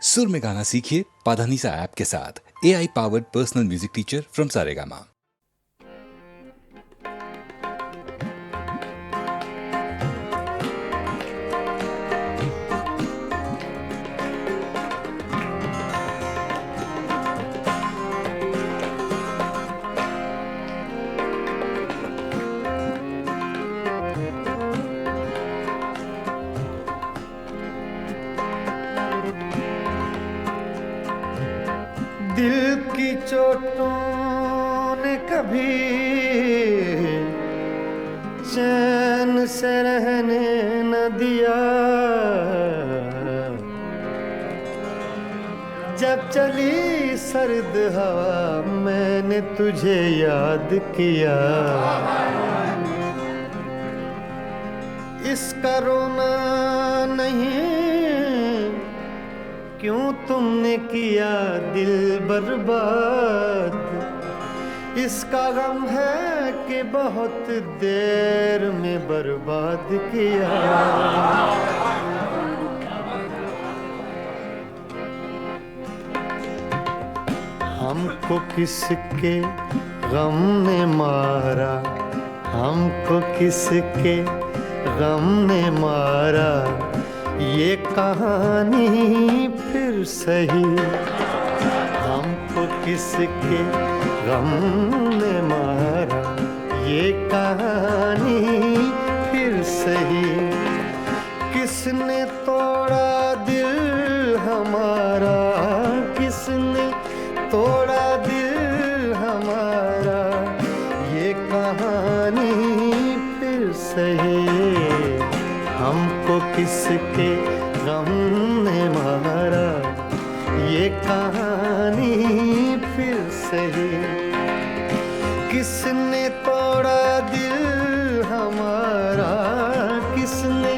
सुर में गाना सीखिए पाधानीसा ऐप के साथ। AI powered personal music teacher from Saregama. दिल की चोटों ने कभी चैन से रहने न दिया। जब चली सर्द हवा मैंने तुझे याद किया। इसका रोना नहीं क्यों तुमने किया दिल बर्बाद। इसका गम है कि बहुत देर में बर्बाद किया। हमको किसके गम ने मारा, हमको किसके गम ने मारा। ये कहानी फिर सही, हमको किसके गम ने मारा। ये कहानी फिर सही, किसने तोड़ा दिल हमारा, किसने तोड़ा दिल हमारा। ये कहानी फिर सही, हमको किसके गम ने मारा। ये कहानी फिर सही, किसने तोड़ा दिल हमारा, किसने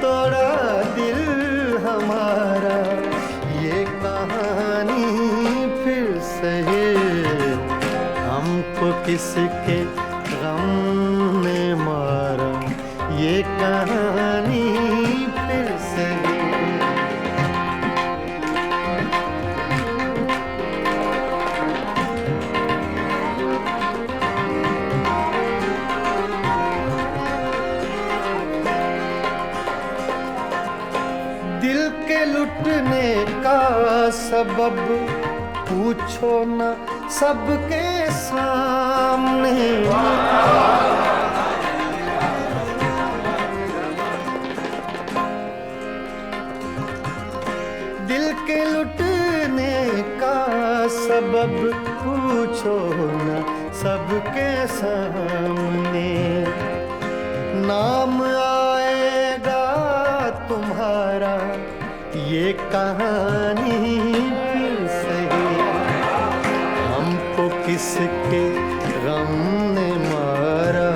तोड़ा दिल हमारा। ये कहानी फिर सही, हमको किसके गम ने मारा। ये कहानी फिर सही। दिल के लुटने का सबब पूछो न सबके सामने। दिल के लुटने का सबब पूछो न सबके सामने। नाम आएगा तुम्हारा, ये कहानी फिर सही। हमको किसके गम ने मारा।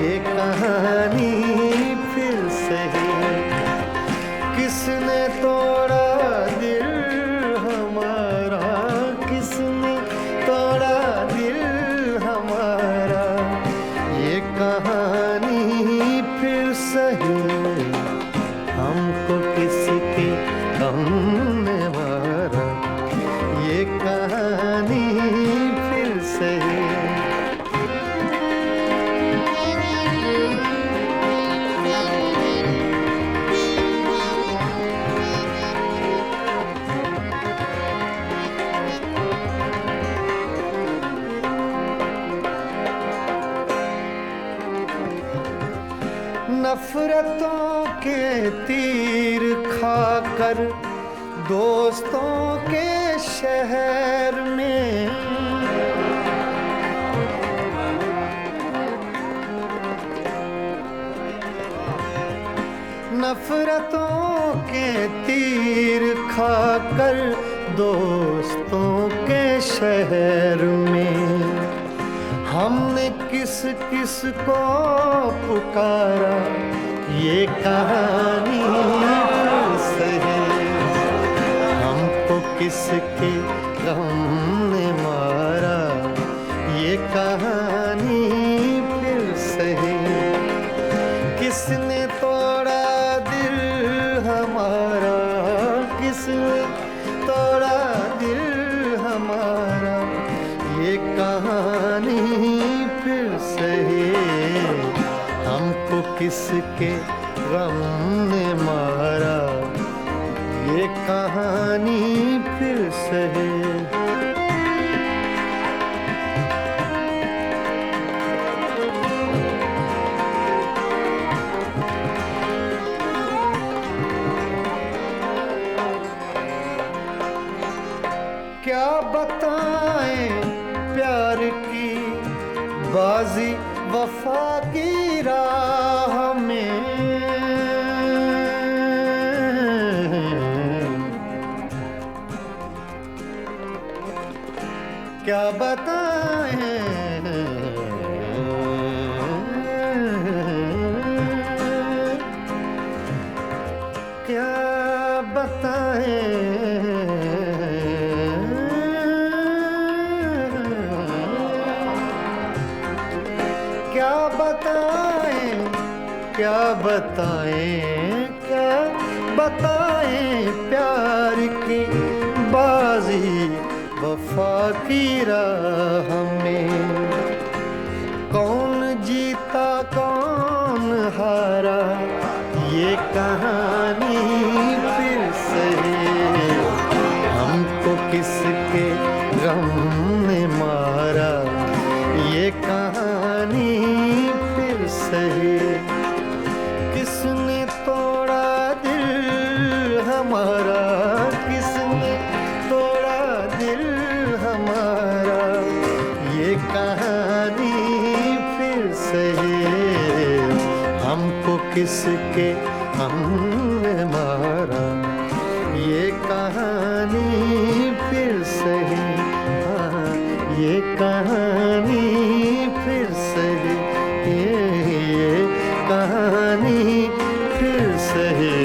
ये कहानी फिर सही, किसने तोड़ा दिल हमारा, किसने तोड़ा दिल हमारा। ये कहानी फिर सही, हमको किसके गम ने मारा। ये कहानी फिर सही। नफरतों के तीर खाकर दोस्तों के शहर में। नफरतों के तीर खाकर दोस्तों के शहर में। हमने किस किस को पुकारा। ये कहानी फिर सही, हमको किसके गम ने मारा। ये कहानी फिर सही, किसने तोड़ा दिल हमारा, किसने तोड़ा दिल हमारा, ये कहानी फिर सही। हमको किसके गम ने मारा, ये कहानी फिर सही। क्या बताएं प्यार की बाजी वफा की राह में, क्या बताएं, क्या बताएं, क्या बताएं, क्या बताएं, क्या बताएं प्यार की बाजी वफा की राह में। कौन जीता कौन हारा, ये कहानी फिर सही। हमको किसके गम ने मारा, ये कहानी फिर सही। किसने तोड़ा दिल हमारा, किसने तोड़ा दिल हमारा, ये कहानी फिर सही। हमको किसके हमने मारा, ये कहानी फिर सही। हाँ, ये कहानी फिर सही, ये कहानी फिर सही।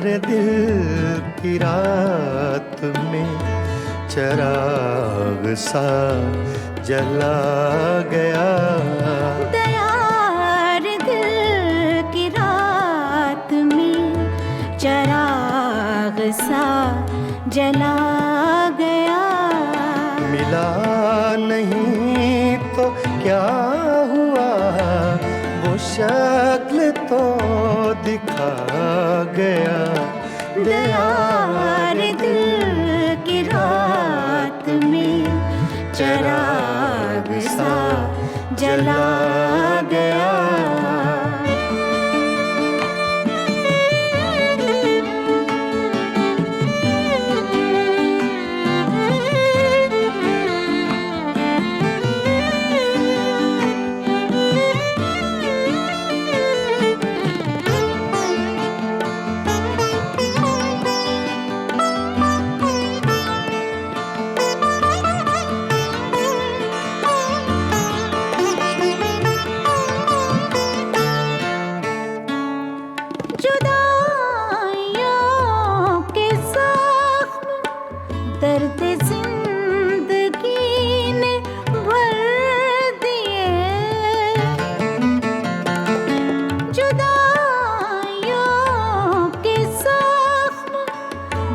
रे दिल की रात में चिराग सा जला गया। दयार दिल की रात में चिराग सा जला गया। मिला नहीं तो क्या हुआ, वो शक्ल तो दिखा गया। दयार दिल की रात में चिराग सा जला गया।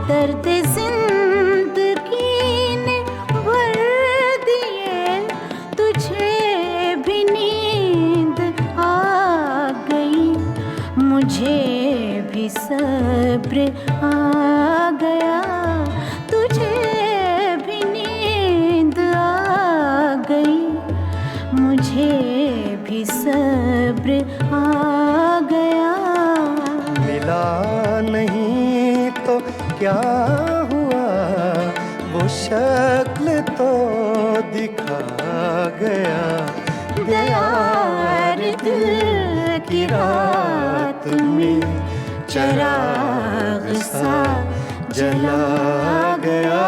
दर्द जिंदगी ने भर दिए, तुझे भी नींद आ गई, मुझे भी सब्र आ गया। तुझे भी नींद तो दिखा गया, गया रे दिल की रात में चिराग सा जला गया।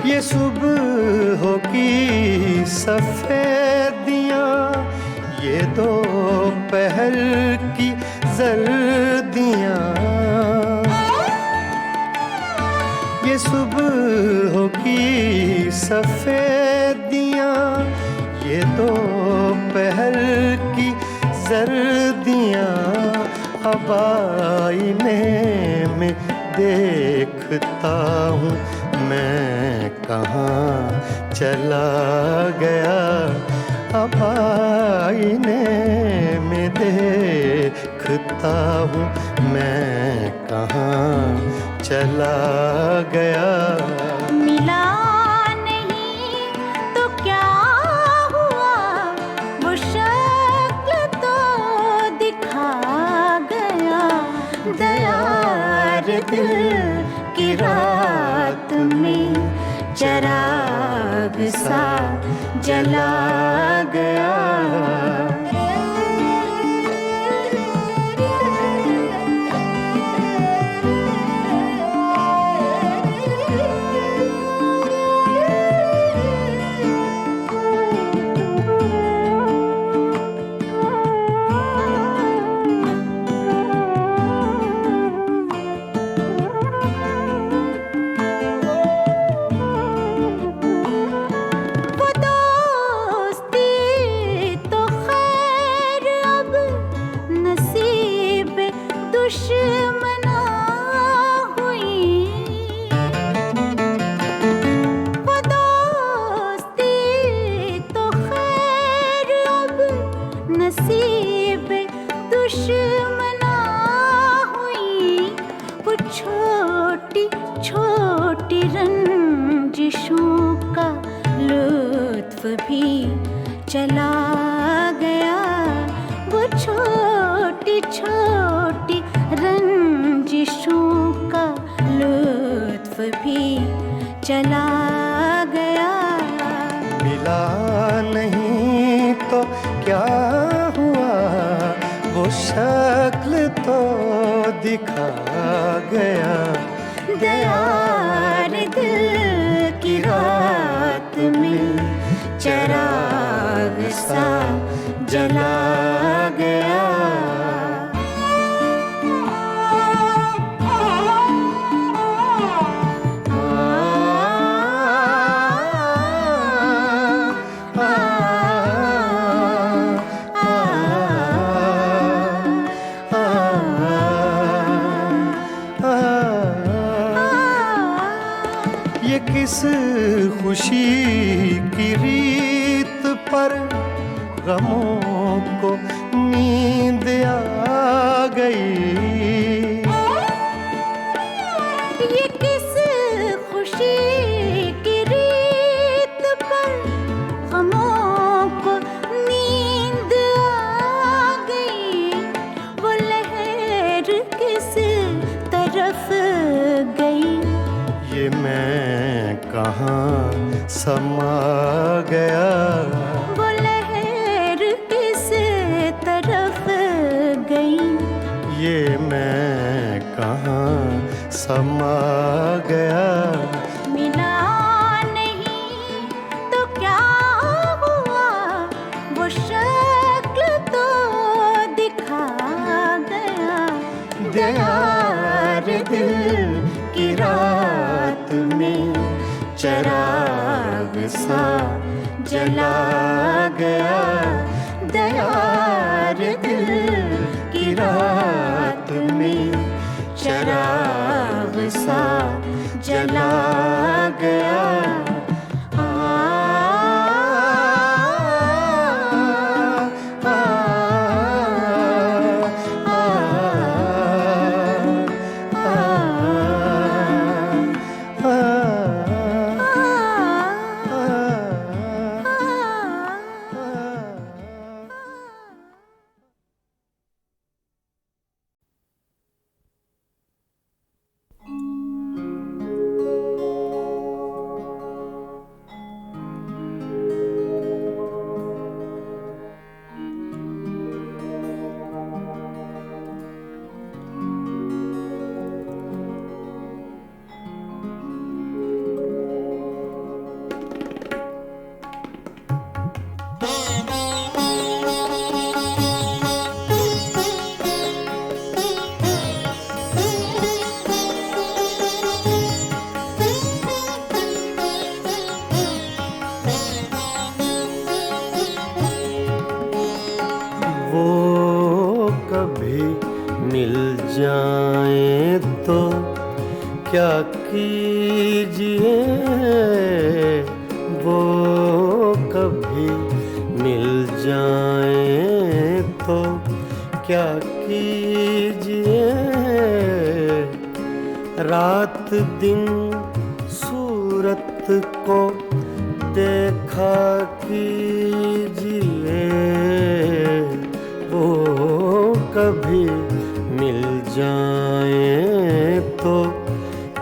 ये सुबह की सफेदियाँ, ये दोपहर की जर्दियाँ, ये सुबह की सफेदियाँ, ये दोपहर की जर्दियाँ, अब आईने में देखता हूँ मैं कहाँ चला गया। अब आईने में देखता हूँ मैं कहाँ चला गया। मिला नहीं तो क्या हुआ, वो शक्ल तो दिखा गया। दया रे दिल की रात में चिराग सा जला गया। दुश्मना हुई वो दोस्ती तो खैर अब नसीब दुश्मना हुई। वो छोटी छोटी रंजिशों का लुत्फ भी चला गया। वो छोटी छोटी रंजिशों का लुत्फ भी चला गया। मिला नहीं तो क्या हुआ, वो शक्ल तो दिखा गया। गया रे दिल की रात में चिराग सा जला गया। ये किस खुशी की रीत पर गमों को नींद आ गई। ये किस खुशी की रीत पर गमों को नींद आ गई। वो लहर किस तरफ गई, ये मैं कहाँ समा गया। वो लहर किस तरफ गई, ये मैं कहाँ समा गया। मिला नहीं तो क्या हुआ, वो शक्ल तो दिखा गया। गया रे दिल की रात में चिराग सा जला गया। दया रे दिल की रात में चिराग सा जला गया। जाएं तो क्या कीजिए, वो कभी मिल जाएं तो क्या कीजिए। रात दिन सूरत को देखा कीजिए, वो कभी मिल जाएं तो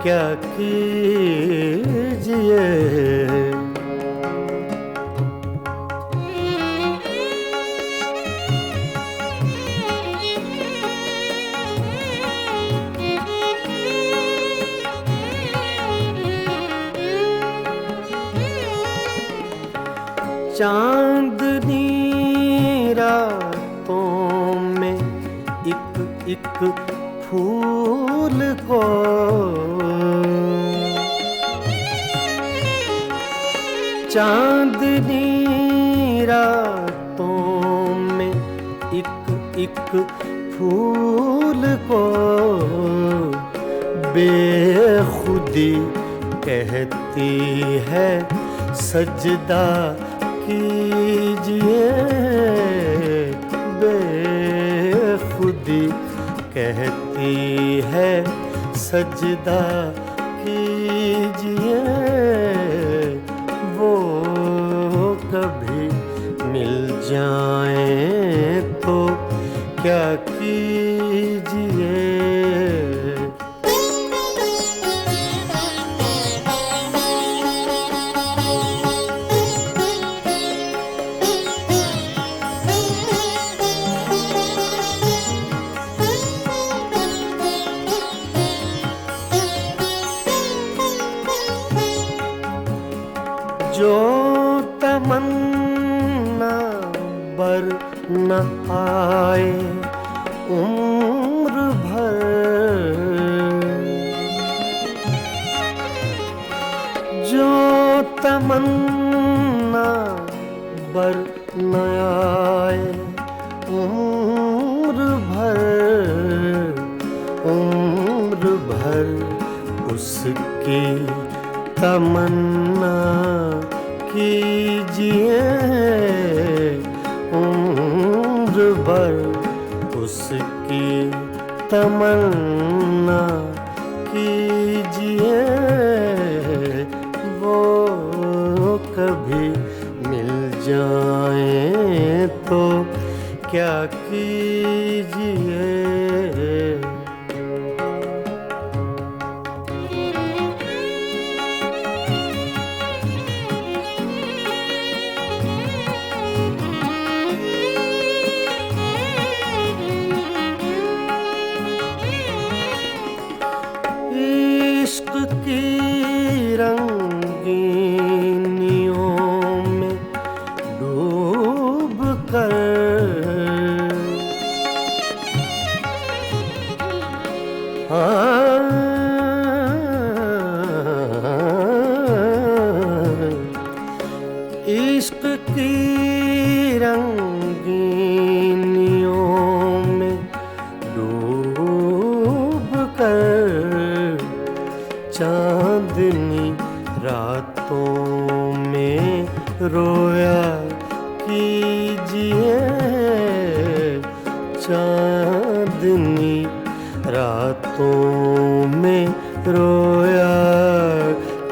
क्या कीजिए। चांदनी रातों में एक एक फूल को चांदनी रातों में एक एक फूल को बेखुदी कहती है सजदा कीजिए। बेखुदी कहती है सजदा कीजिए, वो कभी मिल जाएं तो क्या कीजिए। जो तमन्ना बर न आए उम्र भर, जो तमन्ना बर न आए उम्र भर उसकी तमन्ना कीजिए। उम्र भर उसकी तमन्ना कीजिए, वो कभी मिल जाएं तो क्या कीजिए। इश्क की रंगीनियों में डूब कर इश्क की रंगीनियों में डूब कर चांदनी रातों में रोया कीजिए। चांदनी रातों में रोया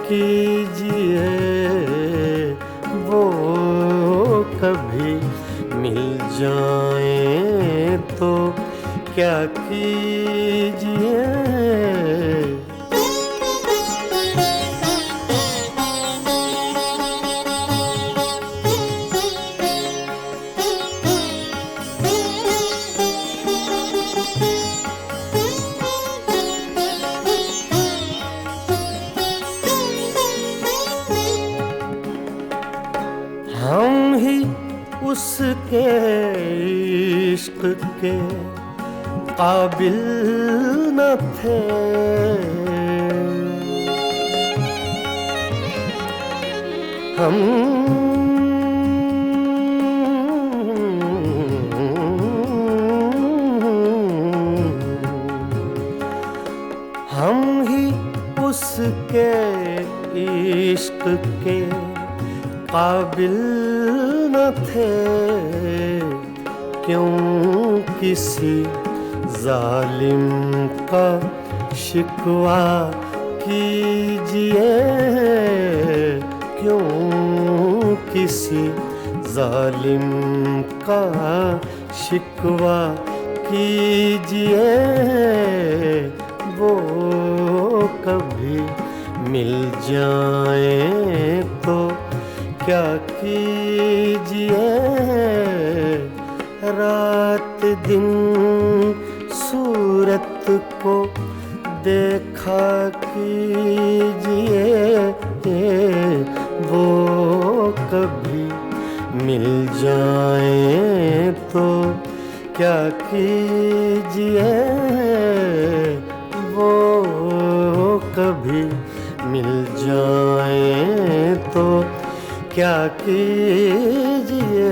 कीजिए, वो कभी मिल जाएं तो क्या कीजिए। हम ही उसके इश्क के काबिल न थे, हम हम ही उसके इश्क के काबिल न थे, क्यों किसी जालिम का शिकवा कीजिए, क्यों किसी जालिम का शिकवा कीजिए, वो कभी मिल जाए तो क्या कीजिए, रात दिन सूरत को देखा कीजिए, वो कभी मिल जाए तो क्या कीजिए, वो कभी मिल जाए तो क्या कीजिए।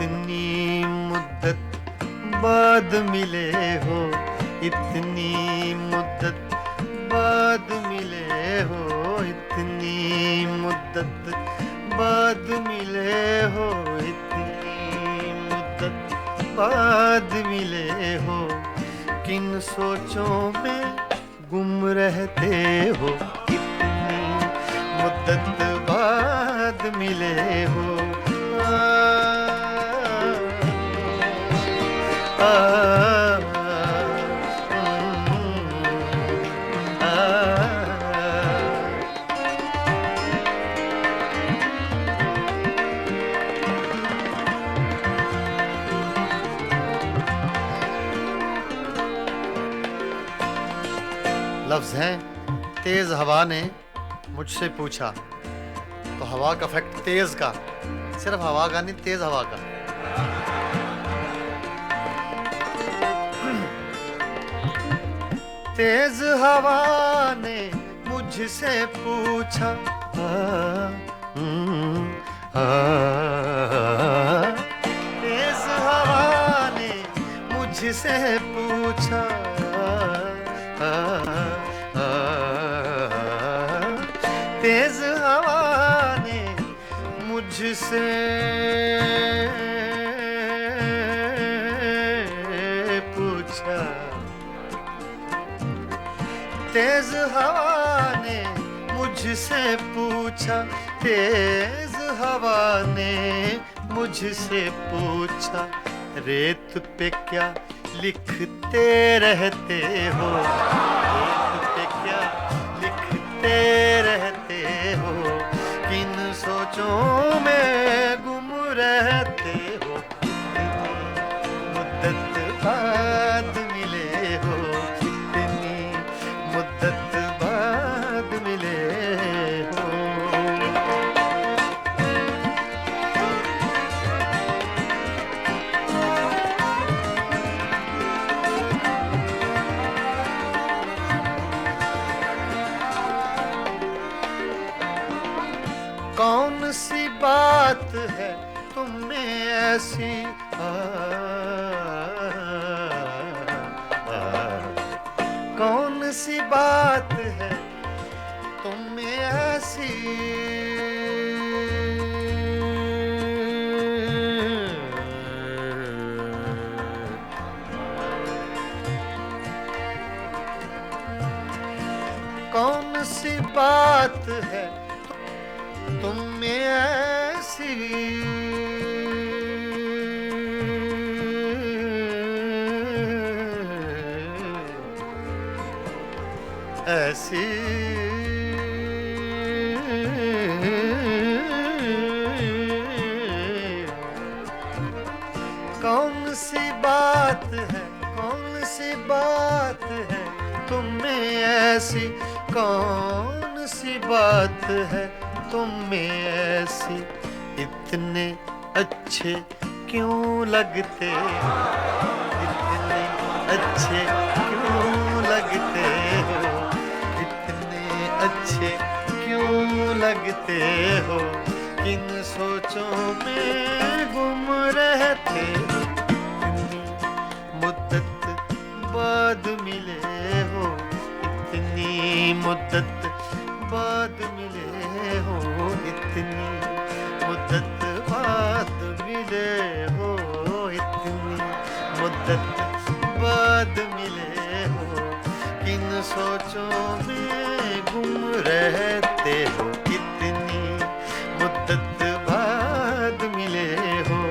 इतनी मुद्दत बाद मिले हो, इतनी मुद्दत बाद मिले हो, इतनी मुद्दत बाद मिले हो, इतनी मुद्दत बाद मिले हो, किन सोचों में गुम रहते हो, इतनी मुद्दत बाद मिले हो। लफ्ज़ हैं तेज हवा ने मुझसे पूछा, तो हवा का फैक्ट तेज का, सिर्फ हवा का नहीं, तेज हवा का। तेज हवा ने मुझसे पूछा, तेज हवा ने मुझसे पूछा, तेज हवा ने मुझसे पूछा, तेज हवा ने मुझसे पूछा, तेज हवा ने मुझसे पूछा, रेत पे क्या लिखते रहते हो, रेत पे क्या लिखते रहते हो, किन सोचों में गुम रहते हो, मुद्दत बाद मिले हो, इतनी मुद्दत बाद मिले हो। कौन सी बात है तुम में ऐसी, कौन सी बात है तुम में ऐसी, कौन सी बात है तुम में ऐसी, ऐसी कौन सी बात है, कौन सी बात है तुम में ऐसी, कौन सी बात है तुम में ऐसी, इतने अच्छे क्यों लगते, इतने अच्छे क्यों लगते हो, इतने अच्छे क्यों लगते हो, किन सोचों में गुम रहते हो, इतनी मुद्दत बाद मिले हो, इतनी मुद्दत बाद मिले हो, इतनी मुद्दत बाद मिले हो, इतनी मुद्दत बाद मिले हो, किन सोचों में गुम रहते हो, इतनी मुद्दत बाद मिले हो।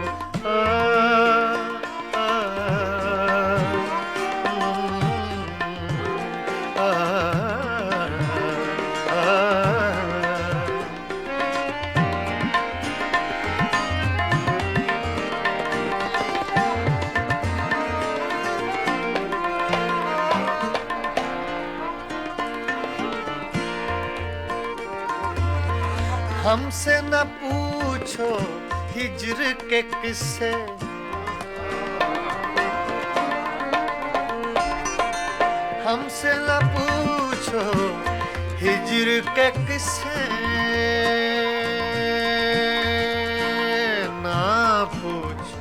हमसे न पूछो हिज्र के किस्से, हमसे न पूछो हिज्र के किस्से, ना पूछो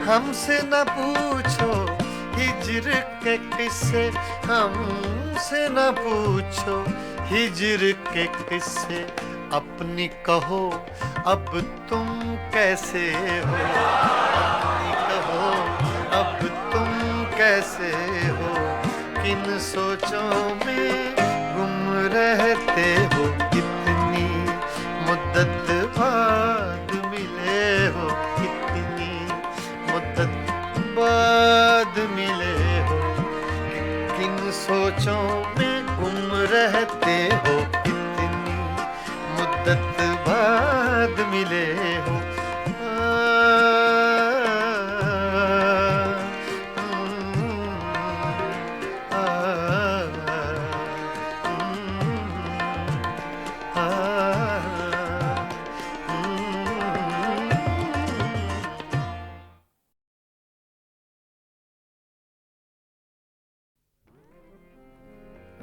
हमसे न पूछो हिज्र के किस्से, हमसे न पूछो हिज्र के किस्से, अपनी कहो अब तुम कैसे हो, अपनी कहो अब तुम कैसे हो, किन सोचों में गुम रहते हो, इतनी मुद्दत बाद मिले हो, इतनी मुद्दत बाद मिले हो, किन सोचों में गुम रहते हो, इतनी मुद्दत बाद मिले हो।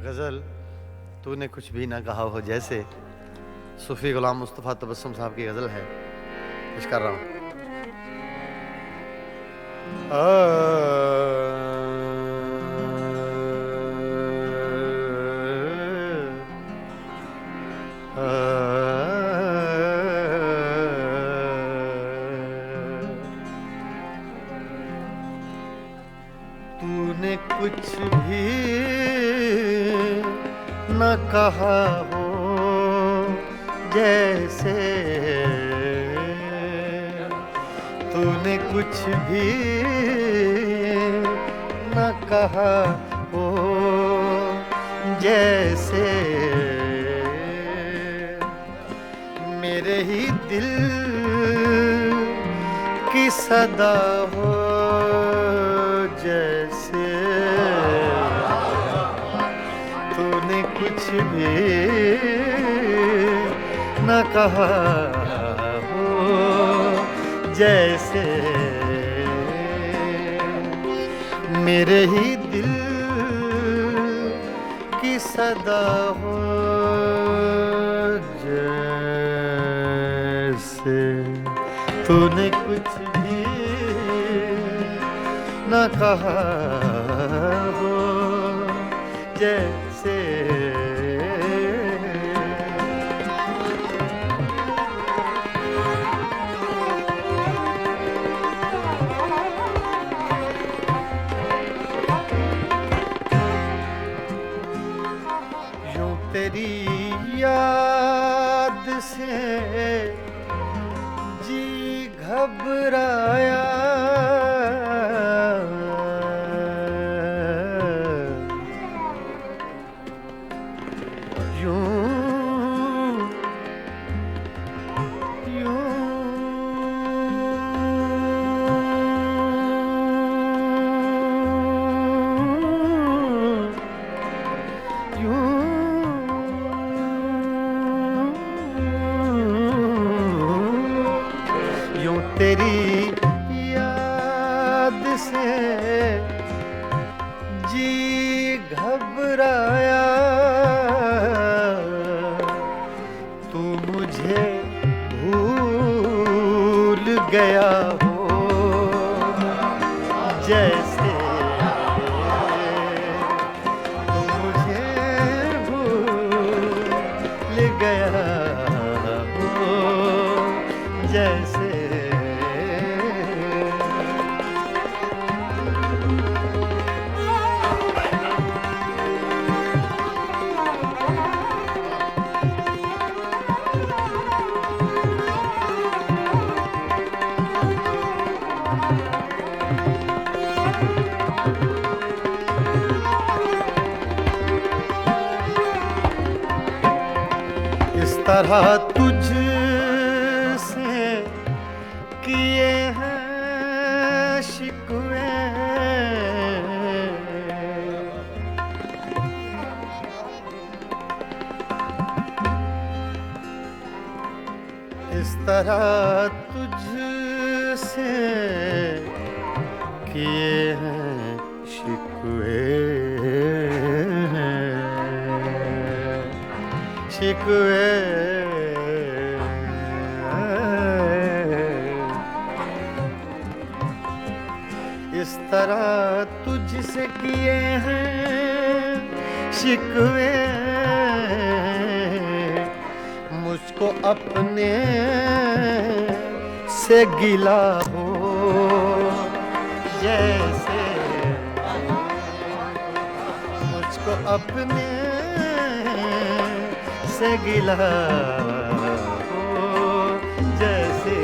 गज़ल तूने कुछ भी ना कहा हो जैसे सूफी गुलाम मुस्तफ़ा तबस्सुम साहब की गज़ल है, कुछ कर रहा हूँ। तूने कुछ भी न कहा हो जैसे, तूने कुछ भी न कहा हो जैसे, मेरे ही दिल की सदा हो जैसे, तूने कुछ भी न कहा हो जैसे, मेरे ही दिल की सदा हो जैसे, तूने कुछ भी न कहा हो जैसे। यूं तेरी याद से जी घबराया, तेरी याद से जी घबराया, तू मुझे भूल गया हो जैसे तू मुझे भूल गया हो जैसे। इस तरह तुझसे किए हैं शिकवे, इस तरह तुझसे किए हैं शिकवे, शिकवे इस तरह तुझसे किए हैं शिकवे, मुझको अपने से गिला हो जैसे, मुझको अपने से गिला हो जैसे।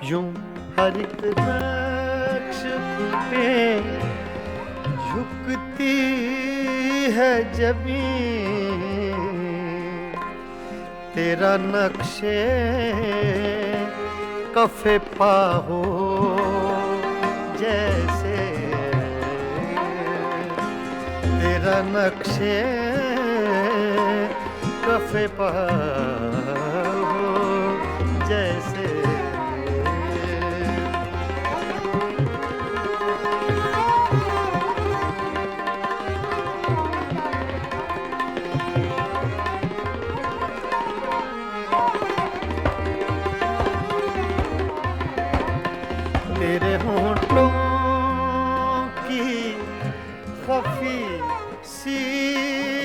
यूं हर एक नक्श पे झुकती है ज़मीं, तेरा नक्शे कफ़े पा हो जैसे, तेरा नक्शे कफ़े पा हो जैसे। तेरे होंठों की खफी सी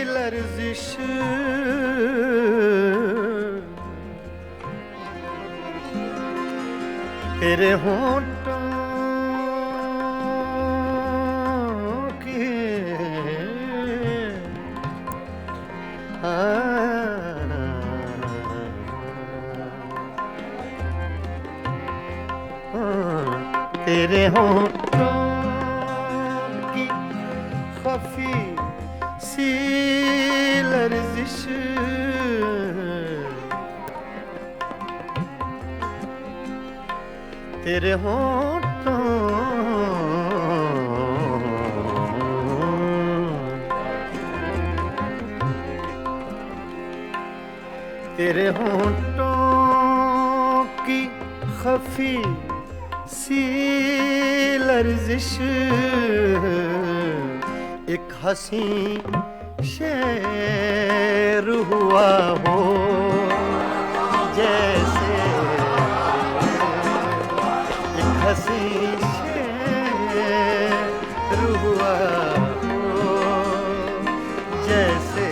लर्जिश, तेरे होंठों की तेरे होंठों की खफी सी लर्जिश, तेरे होंठों तेरे होंठों की खफी सी लर्जिश, एक हंसी शेर हुआ हो जैसे, एक हंसी शेर हुआ हो जैसे।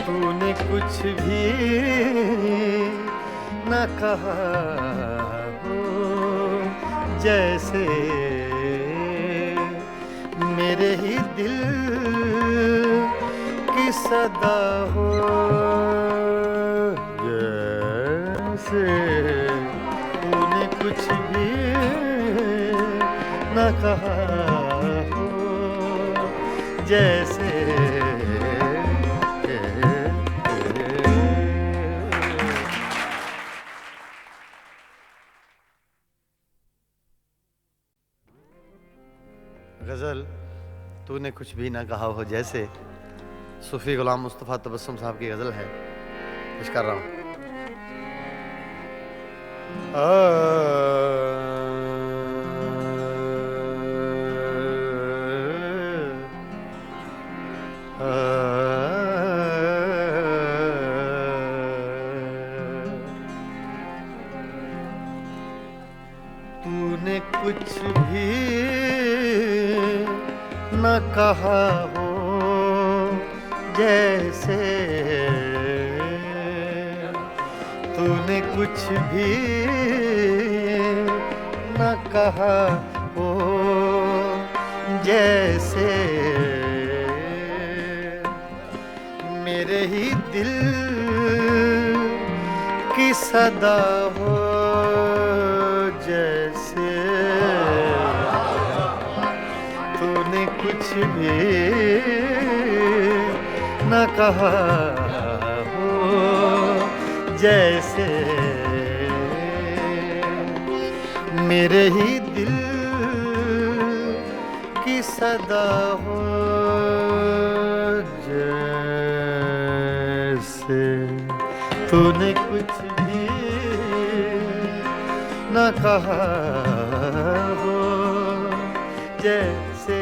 तूने कुछ भी न कहा हो जैसे, मेरे ही दिल सदा हो जैसे तूने कुछ भी न कहा हो जैसे गज़ल तूने कुछ भी ना कहा हो जैसे सूफी गुलाम मुस्तफ़ा तबस्सुम साहब की गज़ल है, पेश कर रहा हूँ। तूने कुछ भी न कहा हो जैसे तूने कुछ भी न कहा हो जैसे मेरे ही दिल की सदा हो जैसे तूने कुछ भी न कहा हो जैसे मेरे ही दिल की सदा हो जैसे तूने कुछ भी न कहा हो जैसे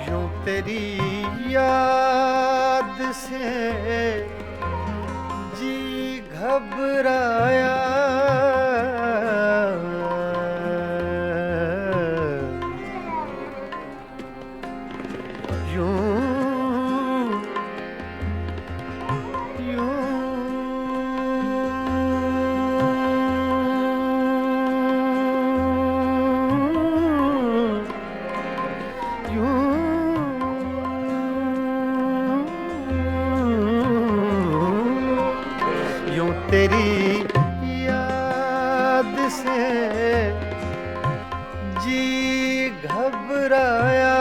यूं तेरी याद से जी घबराया तेरी याद से जी घबराया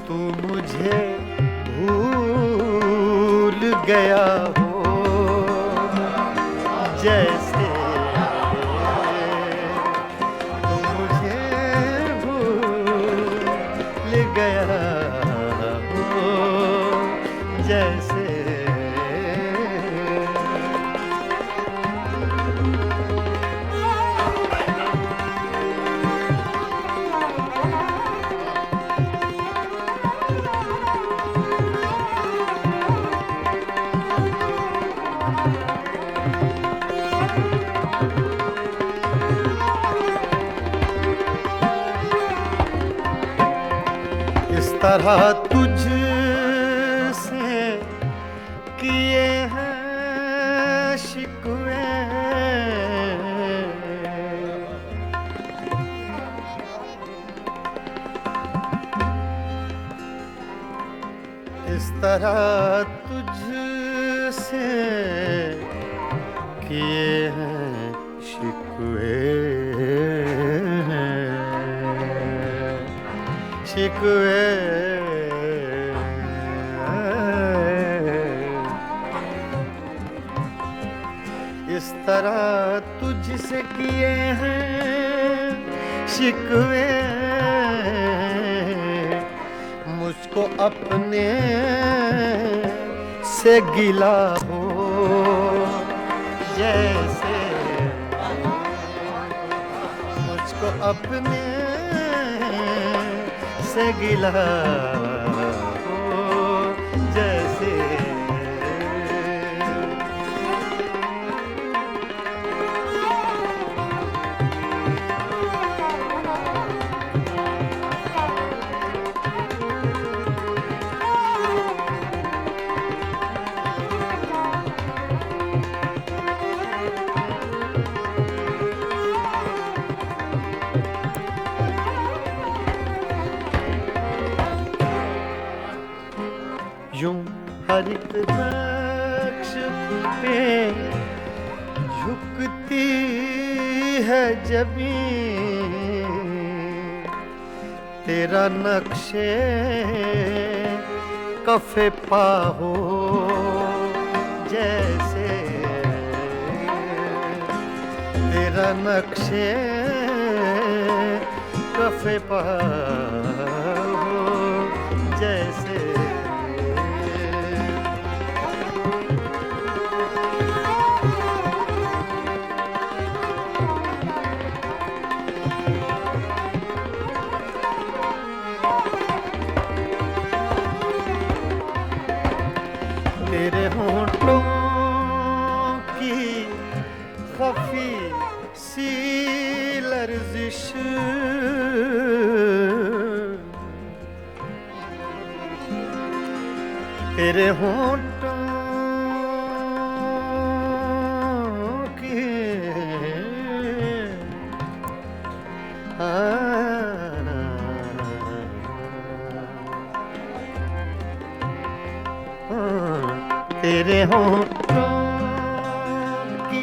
तू मुझे भूल गया हो जैसे तू मुझे भूल गया हो जैसे इस तरह तुझ से किए हैं शिकवे इस तरह तुझ से किए हैं शिकवे शिकवे इस तरह तुझसे किए हैं शिकवे मुझको अपने से गिला हो जैसे मुझको अपने से गिला हो जैसे यूं हर एक नक्श पे झुकती है जमीन, तेरा नक्शे कफे पा हो जैसे, तेरा नक्शे कफे पा हो जैसे। तेरे होंठों की खफी सी लर्जिश, तेरे होंठों की तेरे होंठों की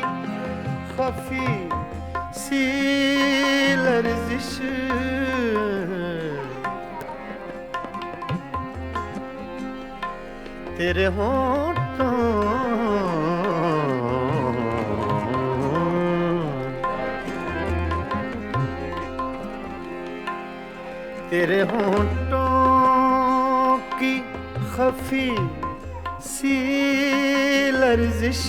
खफी सी लर्जिश, तेरे होंठों तेरे होंठों की खफी सी लर्जिश,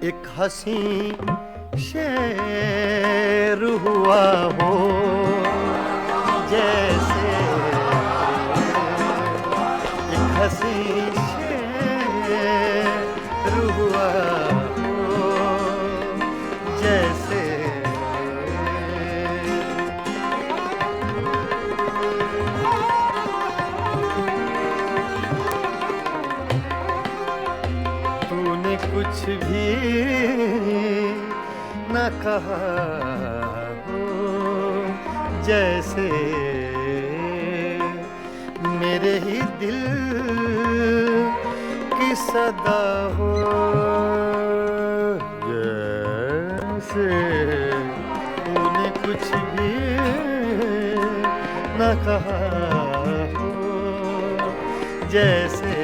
एक हंसी शेर हुआ हो जैसे, एक हंसी शेर हुआ हो जैसे। कुछ भी न कहा हो जैसे, मेरे ही दिल की सदा हो जैसे, तूने कुछ भी न कहा हो जैसे।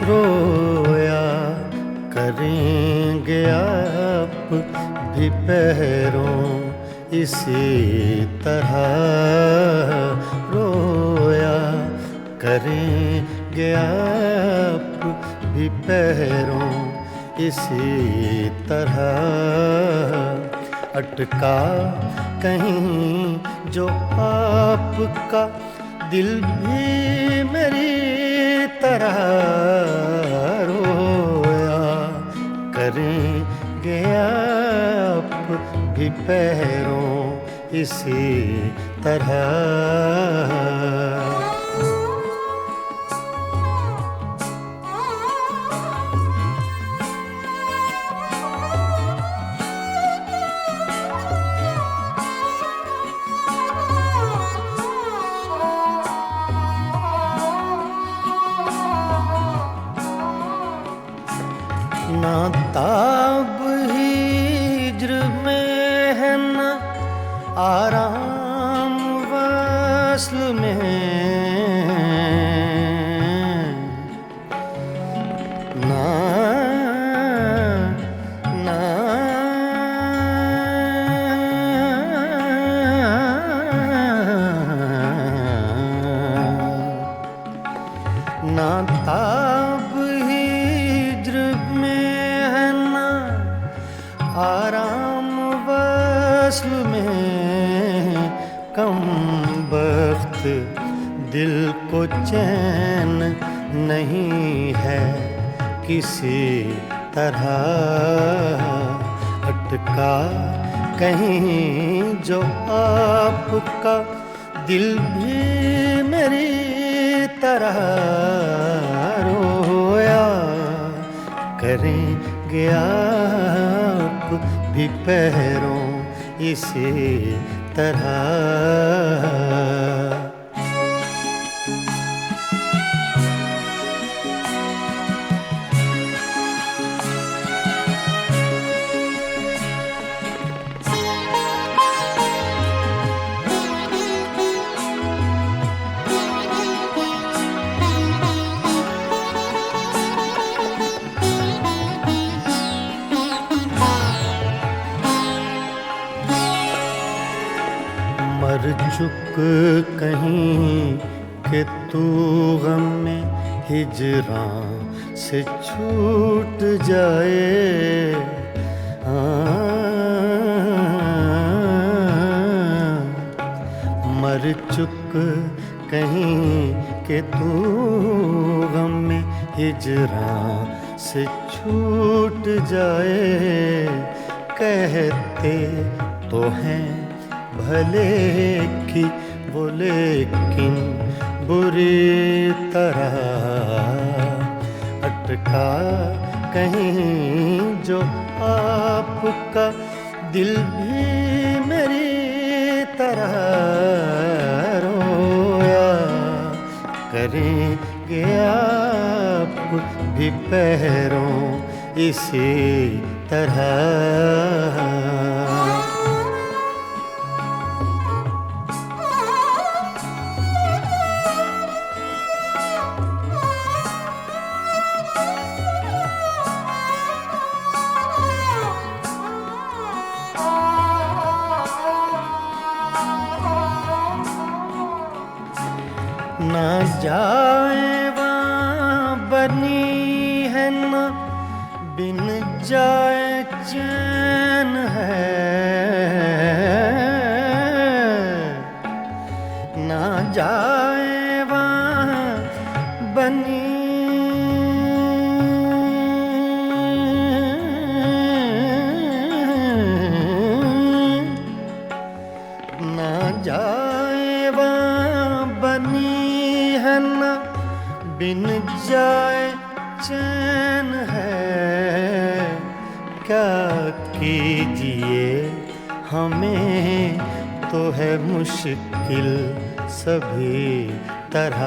रोया करेंगे आप भी पैरों इसी तरह, रोया करेंगे आप भी पैरों इसी तरह, अटका कहीं जो आपका दिल भी मेरी तरह, रोया करेंगे आप भी पैरों इसी तरह। ना ताब हिज्र में है ना आराम वस्ल में, ना ना ना ताब हिज्र में है ना आराम को चैन नहीं है किसी तरह अटका कहीं जो आपका दिल भी मेरी तरह रोया करेंगे आप भी पैरों इसी तरह। मर चुक कहीं कि तू गम में हिजरां से छूट जाए। मर चुक कहीं कि तू गम में हिजरां से छूट जाए। कहते तो हैं भले की वो लेकिन बुरी तरह अटका कहीं जो आपका दिल भी मेरी तरह रोया करेंगे आप भी पैरों इसी तरह। ना जाए वहाँ बनी है ना बिन जाए चैन है। ना जाए वहाँ बनी ना जाए वहाँ बनी है ना बिन जाए चैन है। क्या कीजिए हमें तो है मुश्किल सभी तरह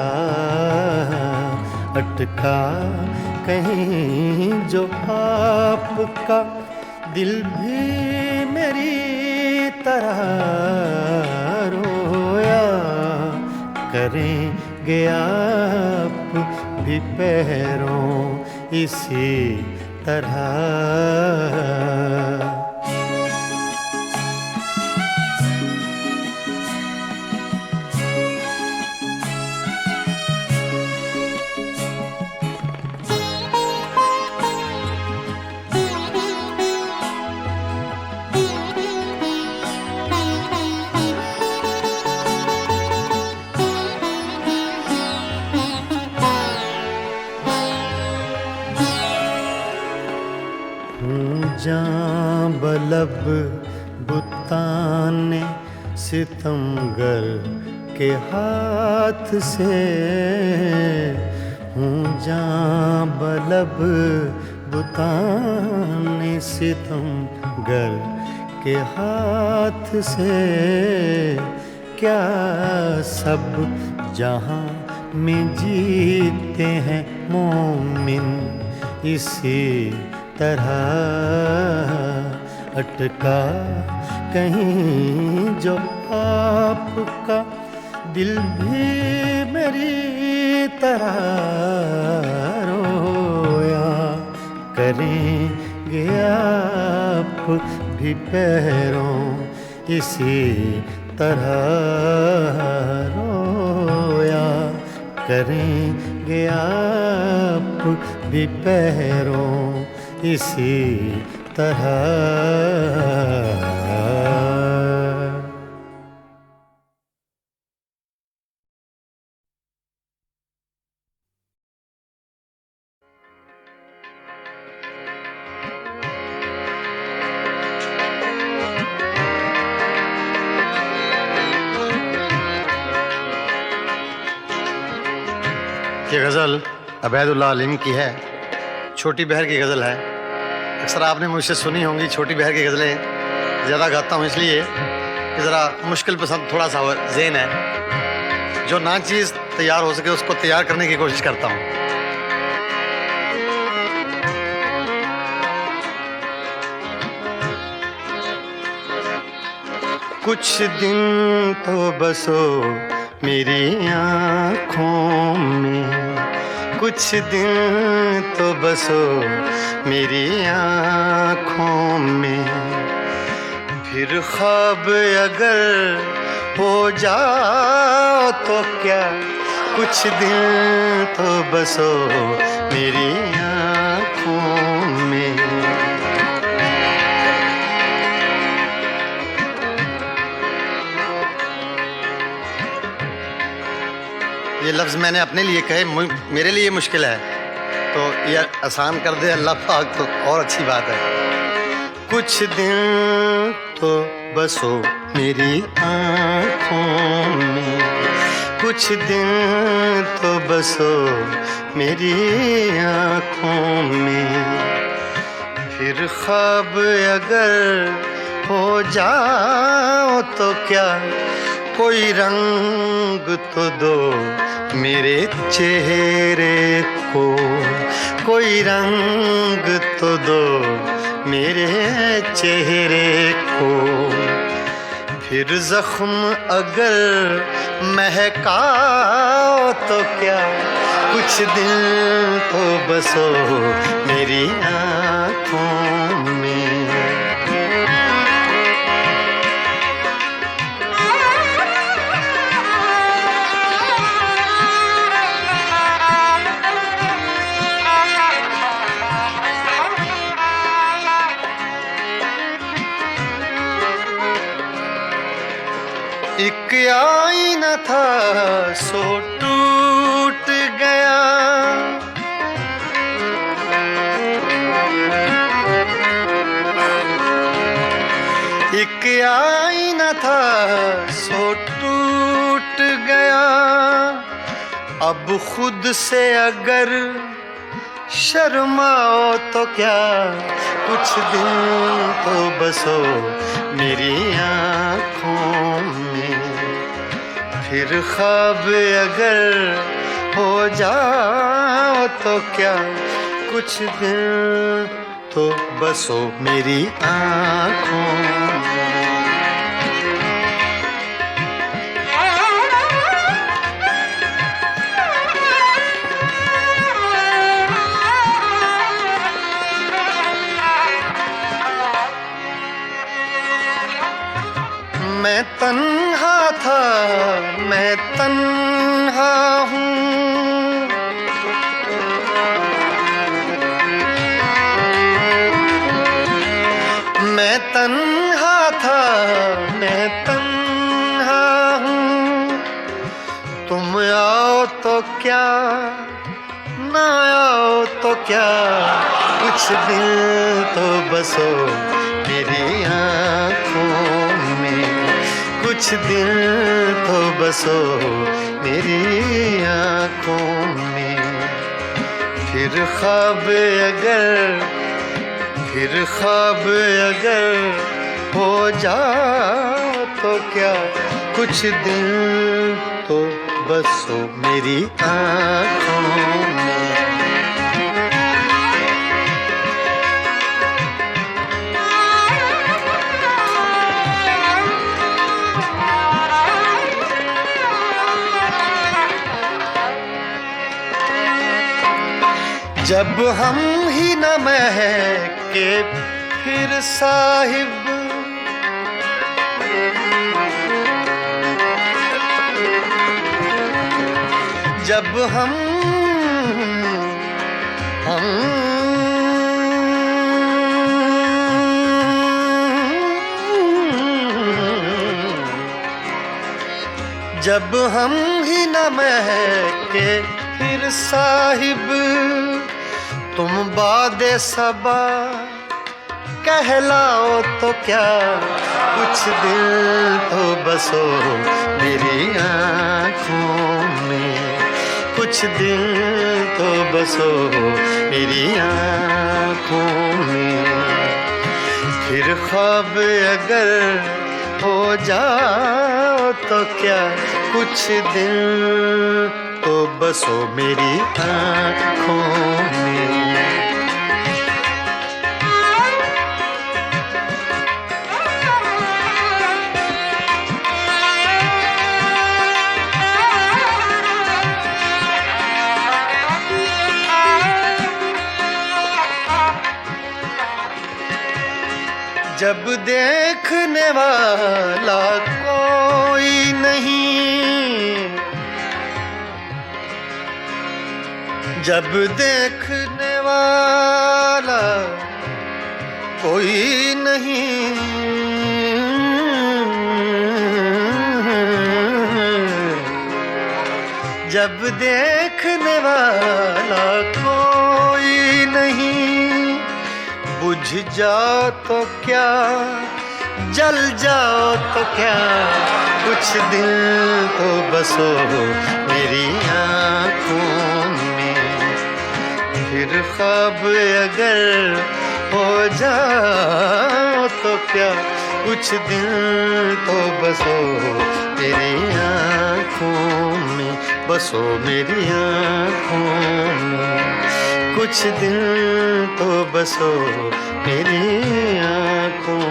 अटका कहीं जो आपका दिल भी मेरी तरह रोया करेंगे आप भी पैरों इसी तरह। जां बलब बुताने सितमगर के हाथ से हूँ जां बलब बुताने सितमगर के हाथ से। क्या सब जहाँ में जीते हैं मोमिन इसी तरह अटका कहीं जो आपका दिल भी मेरी तरह रोया करेंगे आप भी पैरों इसी तरह रोया करेंगे आप भी पैरों इसी तरह। ये गज़ल अबैदुल्लाह अलीम की है, छोटी बहर की गज़ल है। अक्सर आपने मुझसे सुनी होंगी छोटी बहर की गज़लें ज़्यादा गाता हूँ इसलिए कि ज़रा मुश्किल पसंद थोड़ा सा ज़हन है, जो ना चीज़ तैयार हो सके उसको तैयार करने की कोशिश करता हूँ। कुछ दिन तो बसो मेरी आँखों में, कुछ दिन तो बसो मेरी आँखों में, फिर ख्वाब अगर हो जाओ तो क्या, कुछ दिन तो बसो मेरी आँखों में। ये लफ्ज़ मैंने अपने लिए कहे, मेरे लिए मुश्किल है, तो ये आसान कर दे अल्लाह पाक तो और अच्छी बात है। कुछ दिन तो बसो मेरी आँखों में, कुछ दिन तो बसो मेरी आँखों में, फिर ख्वाब अगर हो जाओ तो क्या, कोई रंग तो दो मेरे चेहरे को, कोई रंग तो दो मेरे चेहरे को, फिर जख्म अगर महकाओ तो क्या, कुछ दिन तो बसो मेरी आँखों में। एक आईना था सो टूट गया, एक आईना था सो टूट गया, अब खुद से अगर शर्माओ तो क्या, कुछ दिन तो बसो मेरी आँखों में, फिर ख्वाब अगर हो जाओ तो क्या, कुछ दिन तो बसो मेरी आँखों में। मैं तन्हा था, मैं तन्हा हूँ, मैं तन्हा था, मैं तन्हा हूँ, तुम आओ तो क्या, ना आओ तो क्या, कुछ दिन तो बसो मेरी आँखों में, कुछ दिन तो बसो मेरी आँखों में, फिर ख्वाब अगर हो जाओ तो क्या, कुछ दिन तो बसो मेरी आँखों में। जब हम ही न महके फिर साहिब, जब हम जब हम ही न महके फिर साहिब, तुम बादे सबा कहलाओ तो क्या, कुछ दिल तो बसो मेरी आँखों में, कुछ कुछ दिन तो बसो मेरी आँखों में। फिर ख्वाब अगर हो जाओ तो क्या, कुछ दिन तो बसो मेरी आँखों में। जब देखने वाला कोई नहीं, जब देखने वाला कोई नहीं, जब देखने वाला कोई नहीं, बुझ जाओ तो क्या, जल जाओ तो क्या, कुछ दिन तो बसो मेरी आँखों में। फिर ख्वाब अगर हो जाओ तो क्या, कुछ दिन तो बसो मेरी आँखों में, बसो मेरी आँखों में। कुछ दिन तो बसो मेरी आँखों